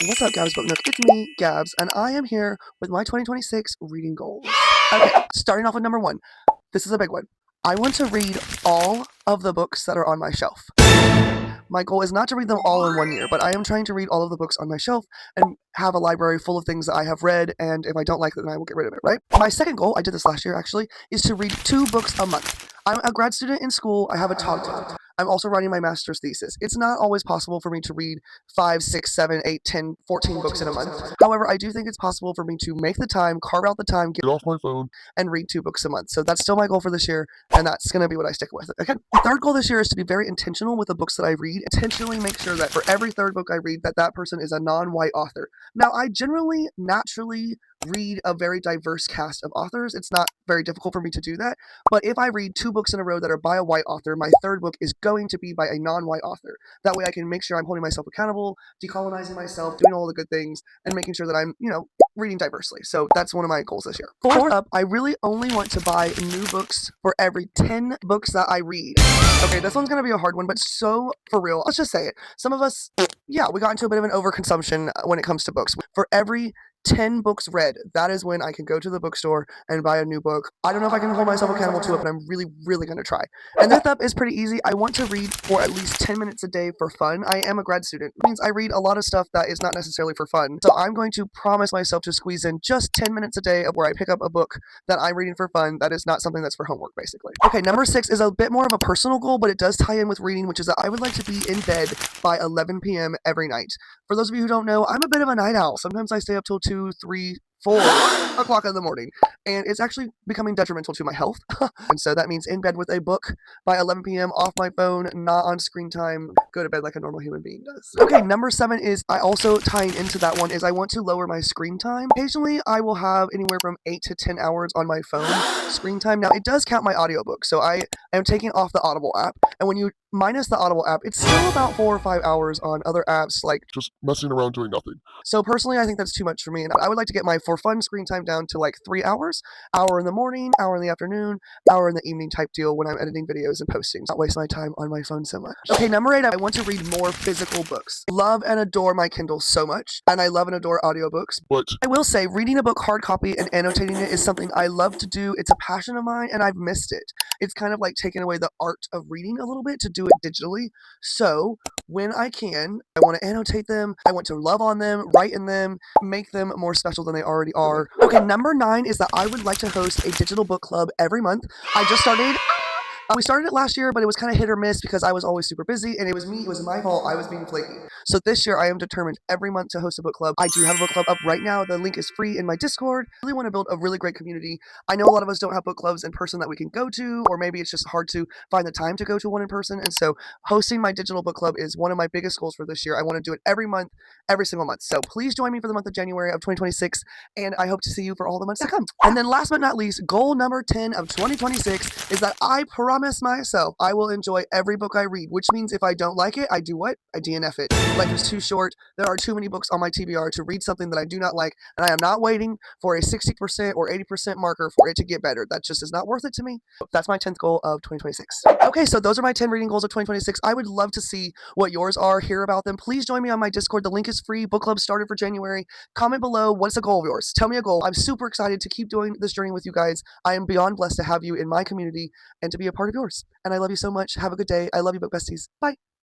What's up, Gab's Book Nook? It's me, Gabs, and I am here with my 2026 reading goals. Okay, starting off with number one. This is a big one. I want to read all of the books that are on my shelf. My goal is not to read them all in one year, but I am trying to read all of the books on my shelf and have a library full of things that I have read, and if I don't like them, then I will get rid of it, right? My second goal, I did this last year actually, is to read 2 books a month. I'm a grad student in school, I have a top. I'm also writing my master's thesis. It's not always possible for me to read 5, 6, 7, 8, 10, 14 books in a month. However, I do think it's possible for me to make the time, carve out the time, get off my phone, and read 2 books a month. So that's still my goal for this year, and that's going to be what I stick with. Okay. The third goal this year is to be very intentional with the books that I read. Intentionally make sure that for every third book I read, that person is a non-white author. Now, I generally, naturally read a very diverse cast of authors. It's not very difficult for me to do that. But if I read 2 books in a row that are by a white author, my third book is going to be by a non-white author. That way I can make sure I'm holding myself accountable, decolonizing myself, doing all the good things, and making sure that I'm, reading diversely. So that's one of my goals this year. Fourth up, I really only want to buy new books for every 10 books that I read. Okay, this one's going to be a hard one, but so for real, let's just say it. Some of us, we got into a bit of an overconsumption when it comes to books. For every 10 books read, that is when I can go to the bookstore and buy a new book. I don't know if I can hold myself accountable to it, but I'm really, really going to try. And fifth up is pretty easy. I want to read for at least 10 minutes a day for fun. I am a grad student. It means I read a lot of stuff that is not necessarily for fun. So I'm going to promise myself to squeeze in just 10 minutes a day of where I pick up a book that I'm reading for fun that is not something that's for homework, basically. Okay, number 6 is a bit more of a personal goal, but it does tie in with reading, which is that I would like to be in bed by 11 p.m. every night. For those of you who don't know, I'm a bit of a night owl. Sometimes I stay up till 2, 3, 4 o'clock in the morning, and it's actually becoming detrimental to my health. And so that means in bed with a book by 11 p.m. off my phone, not on screen time, go to bed like a normal human being does. Okay, number 7 is, I also tying into that one, is I want to lower my screen time. Occasionally I will have anywhere from 8 to 10 hours on my phone screen time. Now it does count my audiobook, so I am taking off the Audible app, and when you minus the Audible app, it's still about 4 or 5 hours on other apps, like just messing around doing nothing. So personally, I think that's too much for me, and I would like to get my for fun screen time down to like 3 hours, hour in the morning, hour in the afternoon, hour in the evening type deal when I'm editing videos and posting. Not waste my time on my phone so much. Okay, number 8, I want to read more physical books. Love and adore my Kindle so much, and I love and adore audiobooks. But I will say, reading a book hard copy and annotating it is something I love to do. It's a passion of mine, and I've missed it. It's kind of like taking away the art of reading a little bit to do it digitally. So when I can, I want to annotate them. I want to love on them, write in them, make them more special than they already are. Okay, number 9 is that I would like to host a digital book club every month. I just started. We started it last year, but it was kind of hit or miss because I was always super busy, and it was my fault. I was being flaky. So this year, I am determined every month to host a book club. I do have a book club up right now. The link is free in my Discord. I really want to build a really great community. I know a lot of us don't have book clubs in person that we can go to, or maybe it's just hard to find the time to go to one in person. And so hosting my digital book club is one of my biggest goals for this year. I want to do it every month, every single month. So please join me for the month of January of 2026, and I hope to see you for all the months to come. And then last but not least, goal number 10 of 2026 is that I promise myself I will enjoy every book I read, which means if I don't like it, I do what? I DNF it. Life is too short. There are too many books on my TBR to read something that I do not like, and I am not waiting for a 60% or 80% marker for it to get better. That just is not worth it to me. That's my 10th goal of 2026. Okay, so those are my 10 reading goals of 2026. I would love to see what yours are, hear about them. Please join me on my Discord. The link is free. Book club started for January. Comment below, what's a goal of yours? Tell me a goal. I'm super excited to keep doing this journey with you guys. I am beyond blessed to have you in my community and to be a part of yours. And I love you so much. Have a good day. I love you, book besties. Bye.